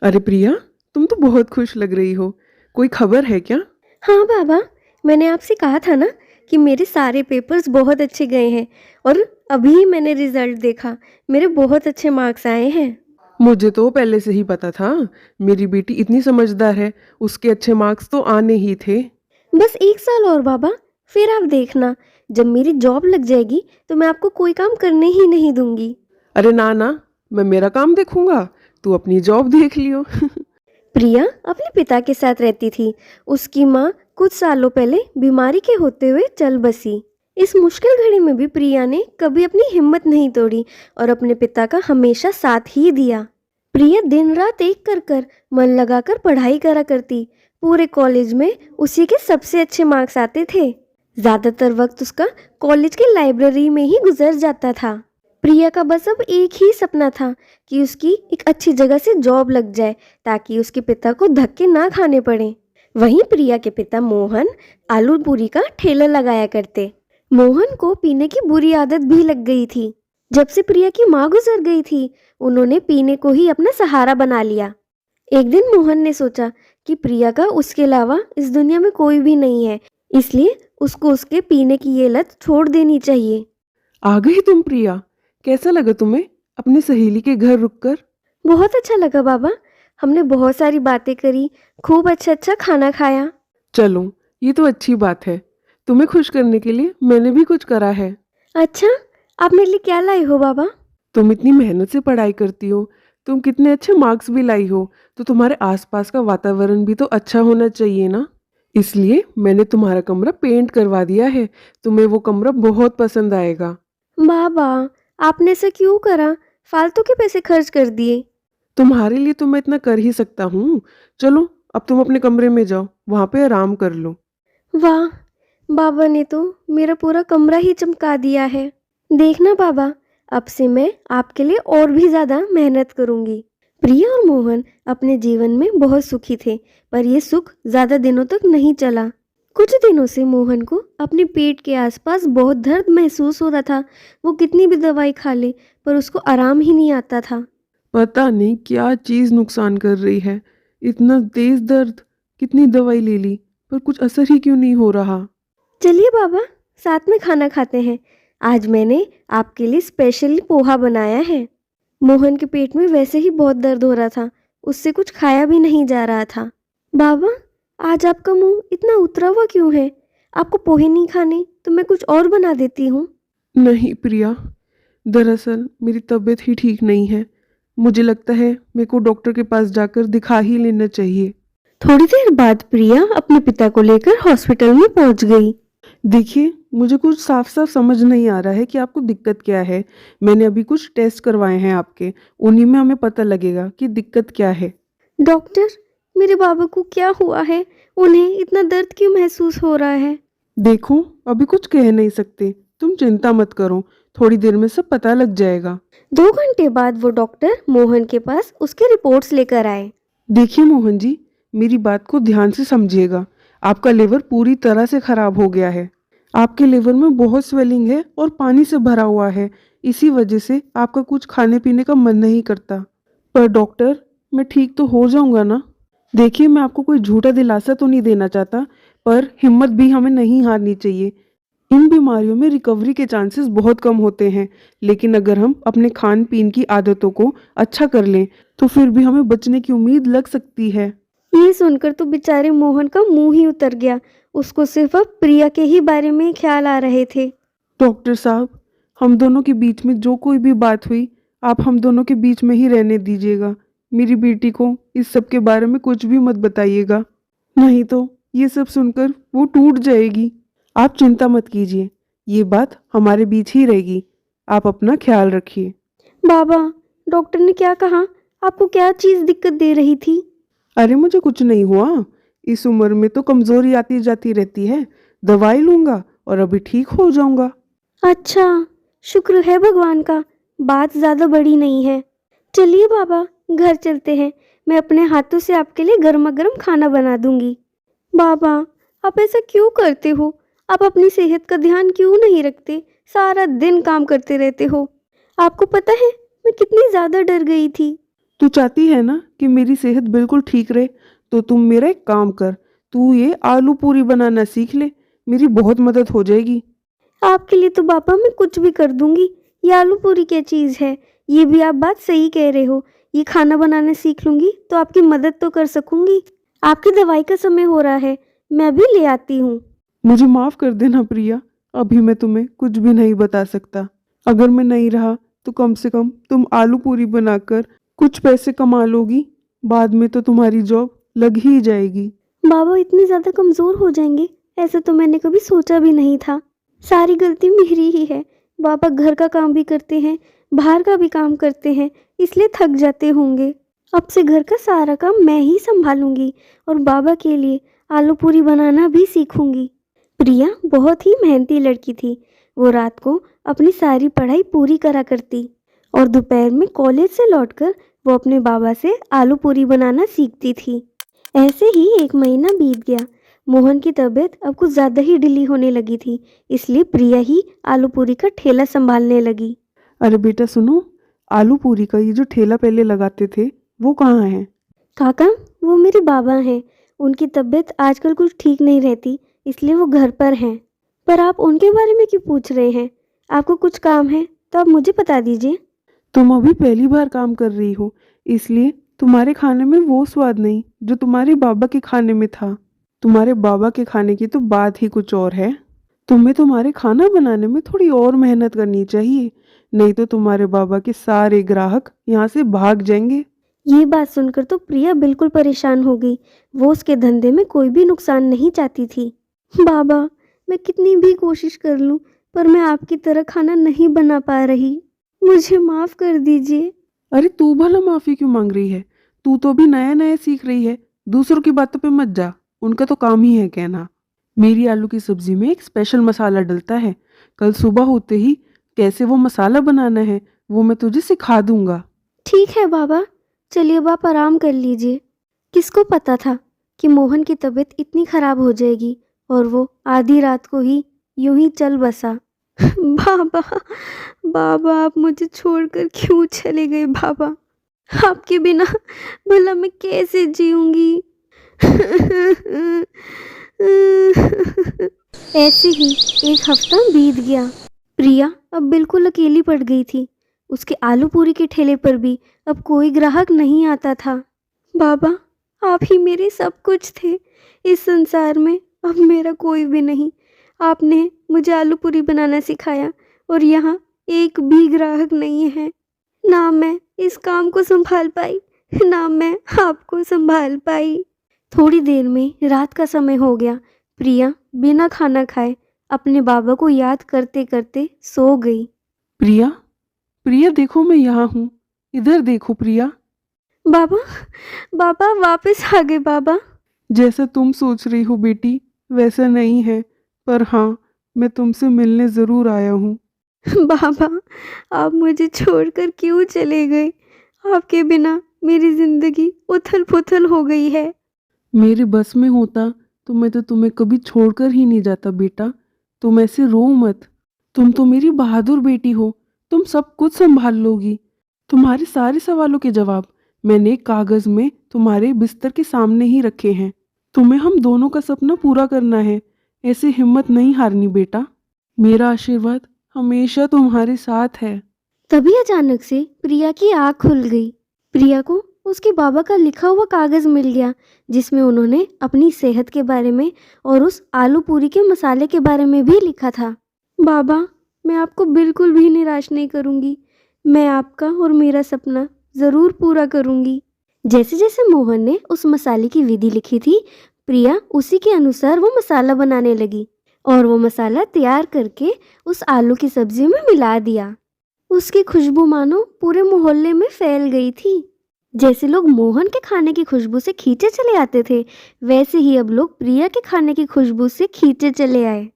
अरे प्रिया, तुम तो बहुत खुश लग रही हो। कोई खबर है क्या? हाँ बाबा, मैंने आपसे कहा था ना कि मेरे सारे पेपर्स बहुत अच्छे गए हैं और अभी मैंने रिजल्ट देखा, मेरे बहुत अच्छे मार्क्स आए हैं। मुझे तो पहले से ही पता था। मेरी बेटी इतनी समझदार है, उसके अच्छे मार्क्स तो आने ही थे। बस 1 साल और बाबा, फिर आप देखना, जब मेरी जॉब लग जाएगी तो मैं आपको कोई काम करने ही नहीं दूंगी। अरे ना ना, मैं मेरा काम देखूंगा, तू अपनी जॉब देख लियो। प्रिया अपने पिता के साथ रहती थी। उसकी माँ कुछ सालों पहले बीमारी के होते हुए चल बसी। इस मुश्किल घड़ी में भी प्रिया ने कभी अपनी हिम्मत नहीं तोड़ी और अपने पिता का हमेशा साथ ही दिया। प्रिया दिन रात एक कर मन लगाकर पढ़ाई करा करती। पूरे कॉलेज में उसी के सबसे अच्छे मार्क्स आते थे। ज्यादातर वक्त उसका कॉलेज की लाइब्रेरी में ही गुजर जाता था। प्रिया का बस अब एक ही सपना था कि उसकी एक अच्छी जगह से जॉब लग जाए ताकि उसके पिता को धक्के ना खाने पड़े। वहीं प्रिया के पिता मोहन आलू पूरी का ठेला लगाया करते। मोहन को पीने की बुरी आदत भी लग गई थी। जब से प्रिया की माँ गुजर गई थी, उन्होंने पीने को ही अपना सहारा बना लिया। एक दिन मोहन ने सोचा कि प्रिया का उसके अलावा इस दुनिया में कोई भी नहीं है, इसलिए उसको उसके पीने की ये लत छोड़ देनी चाहिए। आ गई तुम प्रिया। कैसा लगा तुम्हें अपनी सहेली के घर रुककर? बहुत अच्छा लगा बाबा, हमने बहुत सारी बातें करी, खूब अच्छा अच्छा खाना खाया। चलो, ये तो अच्छी बात है। तुम्हें खुश करने के लिए मैंने भी कुछ करा है। अच्छा, आप मेरे लिए क्या लाए हो बाबा? तुम इतनी मेहनत से पढ़ाई करती हो, तुम कितने अच्छे मार्क्स भी लाई हो, तो तुम्हारे आसपास का वातावरण भी तो अच्छा होना चाहिए ना। इसलिए मैंने तुम्हारा कमरा पेंट करवा दिया है। तुम्हें वो कमरा बहुत पसंद आएगा। बाबा, आपने ऐसा क्यों करा? फालतू के पैसे खर्च कर दिए। तुम्हारे लिए तो मैं इतना कर ही सकता हूँ। चलो, अब तुम अपने कमरे में जाओ, वहां पे आराम कर लो। वाह, बाबा ने तो मेरा पूरा कमरा ही चमका दिया है। देखना बाबा, अब से मैं आपके लिए और भी ज्यादा मेहनत करूंगी। प्रिया और मोहन अपने जीवन में बहुत सुखी थे, पर ये सुख ज्यादा दिनों तक नहीं चला। कुछ दिनों से मोहन को अपने पेट के आसपास बहुत दर्द महसूस हो रहा था। वो कितनी भी दवाई खा ले, पर उसको आराम ही नहीं आता था। पता नहीं क्या चीज नुकसान कर रही है। इतना तेज दर्द, कितनी दवाई ले ली, पर कुछ असर ही क्यों नहीं हो रहा। चलिए बाबा, साथ में खाना खाते हैं। आज मैंने आपके लिए स्पेशली पोहा बनाया है। मोहन के पेट में वैसे ही बहुत दर्द हो रहा था, उससे कुछ खाया भी नहीं जा रहा था। बाबा, आज आपका मुंह इतना उतरा हुआ क्यों है? आपको पोहे नहीं खाने तो मैं कुछ और बना देती हूँ। नहीं प्रिया, दरअसल मेरी तबीयत ही ठीक नहीं है। मुझे लगता है मेरे को डॉक्टर के पास जाकर दिखा ही लेना चाहिए। थोड़ी देर बाद प्रिया अपने पिता को लेकर हॉस्पिटल में पहुंच गई। देखिए, मुझे कुछ साफ साफ समझ नहीं आ रहा है कि आपको दिक्कत क्या है। मैंने अभी कुछ टेस्ट करवाए हैं आपके, उन्हीं में हमें पता लगेगा कि दिक्कत क्या है। डॉक्टर, मेरे बाबा को क्या हुआ है? उन्हें इतना दर्द क्यों महसूस हो रहा है? देखो, अभी कुछ कह नहीं सकते, तुम चिंता मत करो, थोड़ी देर में सब पता लग जाएगा। 2 घंटे बाद वो डॉक्टर मोहन के पास उसके रिपोर्ट्स लेकर आए। देखिए मोहन जी, मेरी बात को ध्यान से समझिएगा। आपका लिवर पूरी तरह से खराब हो गया है। आपके लिवर में बहुत स्वेलिंग है और पानी से भरा हुआ है। इसी वजह से आपका कुछ खाने पीने का मन नहीं करता। पर डॉक्टर, मैं ठीक तो हो जाऊंगा ना? देखिए, मैं आपको कोई झूठा दिलासा तो नहीं देना चाहता, पर हिम्मत भी हमें नहीं हारनी चाहिए। इन बीमारियों में रिकवरी के चांसेस बहुत कम होते हैं, लेकिन अगर हम अपने खान पीन की आदतों को अच्छा कर लें तो फिर भी हमें बचने की उम्मीद लग सकती है। ये सुनकर तो बेचारे मोहन का मुंह ही उतर गया। उसको सिर्फ अब प्रिया के ही बारे में ख्याल आ रहे थे। डॉक्टर साहब, हम दोनों के बीच में जो कोई भी बात हुई, आप हम दोनों के बीच में ही रहने दीजिएगा। मेरी बेटी को इस सब के बारे में कुछ भी मत बताइएगा, नहीं तो ये सब सुनकर वो टूट जाएगी। आप चिंता मत कीजिए, ये बात हमारे बीच ही रहेगी। आप अपना ख्याल रखिए। बाबा, डॉक्टर ने क्या कहा? आपको क्या चीज दिक्कत दे रही थी? अरे मुझे कुछ नहीं हुआ। इस उम्र में तो कमजोरी आती जाती रहती है। दवाई लूंगा और अभी ठीक हो जाऊंगा। अच्छा, शुक्र है भगवान का, बात ज्यादा बड़ी नहीं है। चलिए बाबा, घर चलते हैं। मैं अपने हाथों से आपके लिए गर्मा गर्म खाना बना दूंगी। बाबा, आप ऐसा क्यों करते हो? आप अपनी सेहत का ध्यान क्यों नहीं रखते? सारा दिन काम करते रहते हो। आपको पता है मैं कितनी ज्यादा डर गई थी। तू चाहती है ना कि मेरी सेहत बिल्कुल ठीक रहे, तो तुम मेरा एक काम कर, तू ये आलू पूरी बनाना सीख ले, मेरी बहुत मदद हो जाएगी। आपके लिए तो पापा मैं कुछ भी कर दूंगी। ये आलू पूरी क्या चीज़ है? ये भी आप बात सही कह रहे हो। ये खाना बनाना सीख लूंगी तो आपकी मदद तो कर सकूंगी। आपकी दवाई का समय हो रहा है, मैं अभी ले आती हूँ। मुझे माफ़ कर देना प्रिया, अभी मैं तुम्हें कुछ भी नहीं बता सकता। अगर मैं नहीं रहा तो कम से कम तुम आलू पूरी बनाकर कुछ पैसे कमा लोगी, बाद में तो तुम्हारी जॉब लग ही जाएगी। बाबा इतने ज़्यादा कमज़ोर हो जाएंगे, ऐसा तो मैंने कभी सोचा भी नहीं था। सारी गलती मेरी ही है। पापा घर का काम भी करते हैं, बाहर का भी काम करते हैं, इसलिए थक जाते होंगे। अब से घर का सारा काम मैं ही संभालूंगी और बाबा के लिए आलू पूरी बनाना भी सीखूंगी। प्रिया बहुत ही मेहनती लड़की थी। वो रात को अपनी सारी पढ़ाई पूरी करा करती और दोपहर में कॉलेज से लौटकर वो अपने बाबा से आलू पूरी बनाना सीखती थी। ऐसे ही एक महीना बीत गया। मोहन की तबीयत अब कुछ ज़्यादा ही ढीली होने लगी थी, इसलिए प्रिया ही आलू पूरी का ठेला संभालने लगी। अरे बेटा सुनो, आलू पूरी का ये जो ठेला पहले लगाते थे वो कहाँ है? काका, वो मेरे बाबा हैं। उनकी तबीयत आजकल कुछ ठीक नहीं रहती, इसलिए वो घर पर हैं। पर आप उनके बारे में क्यों पूछ रहे हैं? आपको कुछ काम है तो आप मुझे बता दीजिए। तुम अभी पहली बार काम कर रही हो, इसलिए तुम्हारे खाने में वो स्वाद नहीं जो तुम्हारे बाबा के खाने में था। तुम्हारे बाबा के खाने की तो बात ही कुछ और है। तुम्हें तुम्हारे खाना बनाने में थोड़ी और मेहनत करनी चाहिए, नहीं तो तुम्हारे बाबा के सारे ग्राहक यहाँ से भाग जाएंगे। ये बात सुनकर तो प्रिया बिल्कुल परेशान हो गई। वो उसके धंधे में कोई भी नुकसान नहीं चाहती थी। बाबा, मैं कितनी भी कोशिश कर लूं, पर मैं आपकी तरह खाना नहीं बना पा रही। मुझे माफ कर दीजिए। अरे तू भला माफी क्यों मांग रही है? तू तो अभी नया नया सीख रही है, दूसरों की बातों पे मत जा, उनका तो काम ही है कहना। मेरी आलू की सब्जी में एक स्पेशल मसाला डलता है, कल सुबह होते ही कैसे वो मसाला बनाना है वो मैं तुझे सिखा दूंगा। ठीक है बाबा, चलिए अब आप आराम कर लीजिए। किसको पता था कि मोहन की तबीयत इतनी खराब हो जाएगी और वो आधी रात को ही यूं ही चल बसा। बाबा, बाबा आप मुझे छोड़कर क्यों चले गए बाबा? आपके बिना भला मैं कैसे जीऊंगी? ऐसे ही एक हफ्ता बीत गया। प्रिया अब बिल्कुल अकेली पड़ गई थी। उसके आलू पूरी के ठेले पर भी अब कोई ग्राहक नहीं आता था। बाबा, आप ही मेरे सब कुछ थे। इस संसार में अब मेरा कोई भी नहीं। आपने मुझे आलू पूरी बनाना सिखाया और यहाँ एक भी ग्राहक नहीं है। ना मैं इस काम को संभाल पाई, ना मैं आपको संभाल पाई। थोड़ी देर में रात का समय हो गया। प्रिया बिना खाना खाए अपने बाबा को याद करते करते सो गई। प्रिया, प्रिया देखो मैं यहाँ हूँ, इधर देखो प्रिया। बाबा, बाबा वापस आ गए बाबा। जैसा तुम सोच रही हो बेटी वैसा नहीं है, पर हाँ मैं तुमसे मिलने ज़रूर आया हूँ। बाबा, आप मुझे छोड़कर क्यों चले गए? आपके बिना मेरी जिंदगी उथल पुथल हो गई है। मेरे बस में होता तो मैं तो तुम्हें कभी छोड़कर ही नहीं जाता बेटा, तुम ऐसे रो मत। तुम तो मेरी बहादुर बेटी हो, तुम सब कुछ संभाल लोगी। तुम्हारे सारे सवालों के जवाब मैंने एक कागज में तुम्हारे बिस्तर के सामने ही रखे हैं। तुम्हें हम दोनों का सपना पूरा करना है, ऐसे हिम्मत नहीं हारनी बेटा। मेरा आशीर्वाद हमेशा तुम्हारे साथ है। तभी अचानक से प्रिया की आँख खुल गई। प्रिया को उसके बाबा का लिखा हुआ कागज मिल गया, जिसमें उन्होंने अपनी सेहत के बारे में और उस आलू पूरी के मसाले के बारे में भी लिखा था। बाबा, मैं आपको बिल्कुल भी निराश नहीं करूंगी। मैं आपका और मेरा सपना ज़रूर पूरा करूंगी। जैसे जैसे मोहन ने उस मसाले की विधि लिखी थी, प्रिया उसी के अनुसार वो मसाला बनाने लगी और वो मसाला तैयार करके उस आलू की सब्जी में मिला दिया। उसकी खुशबू मानो पूरे मोहल्ले में फैल गई थी। जैसे लोग मोहन के खाने की खुशबू से खींचे चले आते थे, वैसे ही अब लोग प्रिया के खाने की खुशबू से खींचे चले आए।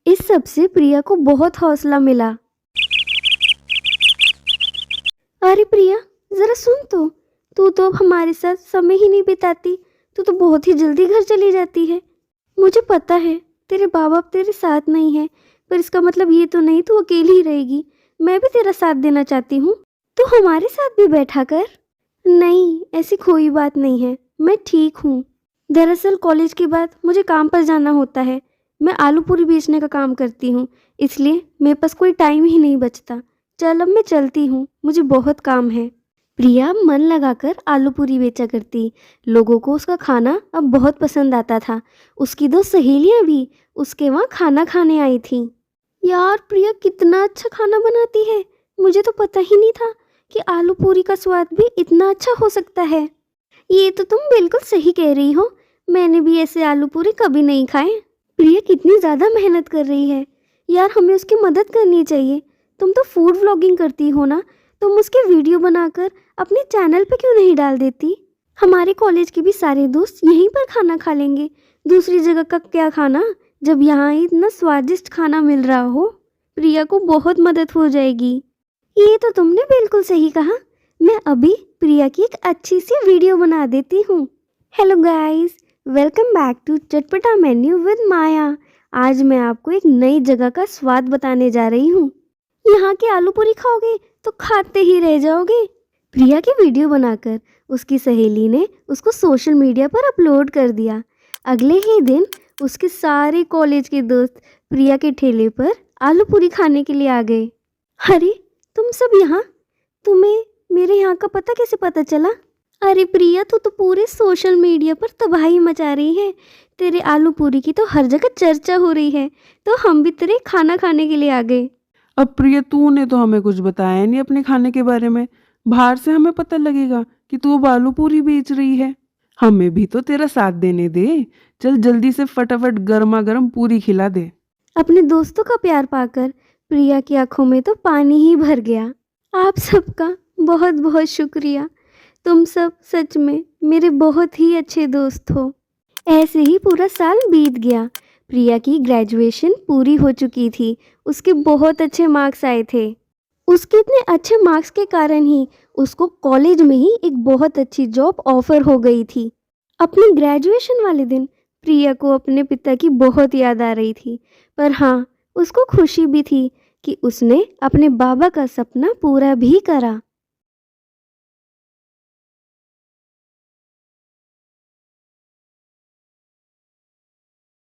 इस सब से प्रिया को बहुत हौसला मिला। अरे प्रिया, जरा सुन तू तो अब हमारे साथ समय ही नहीं बिताती। तू तो बहुत ही जल्दी घर चली जाती है। मुझे पता है तेरे बाबा बाप तेरे साथ नहीं है, पर इसका मतलब ये तो नहीं तू अकेली ही रहेगी। मैं भी तेरा साथ देना चाहती हूँ, तू हमारे साथ भी बैठा कर। नहीं, ऐसी कोई बात नहीं है, मैं ठीक हूँ। दरअसल कॉलेज के बाद मुझे काम पर जाना होता है। मैं आलू पूरी बेचने का काम करती हूँ, इसलिए मेरे पास कोई टाइम ही नहीं बचता। चल अब मैं चलती हूँ, मुझे बहुत काम है। प्रिया मन लगाकर आलू पूरी बेचा करती। लोगों को उसका खाना अब बहुत पसंद आता था। उसकी दो सहेलियाँ भी उसके वहाँ खाना खाने आई थीं। यार प्रिया कितना अच्छा खाना बनाती है, मुझे तो पता ही नहीं था कि आलू पूरी का स्वाद भी इतना अच्छा हो सकता है। ये तो तुम बिल्कुल सही कह रही हो, मैंने भी ऐसे आलू पूरी कभी नहीं खाए। प्रिया कितनी ज़्यादा मेहनत कर रही है यार, हमें उसकी मदद करनी चाहिए। तुम तो फूड व्लॉगिंग करती हो ना, तुम उसके वीडियो बनाकर अपने चैनल पे क्यों नहीं डाल देती? हमारे कॉलेज के भी सारे दोस्त यहीं पर खाना खा लेंगे, दूसरी जगह का क्या खाना, जब यहाँ इतना स्वादिष्ट खाना मिल रहा हो। प्रिया को बहुत मदद हो जाएगी। ये तो तुमने बिल्कुल सही कहा, मैं अभी प्रिया की एक अच्छी सी वीडियो बना देती हूँ। Hello guys, welcome back to Chatpata menu with Maya. आज मैं आपको एक नई जगह का स्वाद बताने जा रही हूँ। यहाँ की आलू पूरी खाओगे तो खाते ही रह जाओगे। प्रिया की वीडियो बनाकर उसकी सहेली ने उसको सोशल मीडिया पर अपलोड कर दिया। अगले ही दिन उसके सारे कॉलेज के दोस्त प्रिया के ठेले पर आलू पूरी खाने के लिए आ गए। अरे तुम सब यहाँ, तुम्हें मेरे यहाँ का पता कैसे पता चला? अरे प्रिया, तू तो पूरे सोशल मीडिया पर तबाही मचा रही है। तेरे आलू पूरी की तो हर जगह चर्चा हो रही है, तो हम भी तेरे खाना खाने के लिए आ गए। अब प्रिया, तूने तो हमें कुछ बताया नहीं अपने खाने के बारे में। बाहर से हमें पता लगेगा कि तू अब आलू पूरी बेच रही है। हमें भी तो तेरा साथ देने दे। चल जल्दी से फटाफट गर्मा गर्म पूरी खिला दे। अपने दोस्तों का प्यार पाकर प्रिया की आंखों में तो पानी ही भर गया। आप सबका बहुत बहुत शुक्रिया, तुम सब सच में मेरे बहुत ही अच्छे दोस्त हो। ऐसे ही पूरा साल बीत गया। प्रिया की ग्रेजुएशन पूरी हो चुकी थी, उसके बहुत अच्छे मार्क्स आए थे। उसके इतने अच्छे मार्क्स के कारण ही उसको कॉलेज में ही एक बहुत अच्छी जॉब ऑफर हो गई थी। अपने ग्रेजुएशन वाले दिन प्रिया को अपने पिता की बहुत याद आ रही थी, पर हाँ, उसको खुशी भी थी कि उसने अपने बाबा का सपना पूरा भी करा।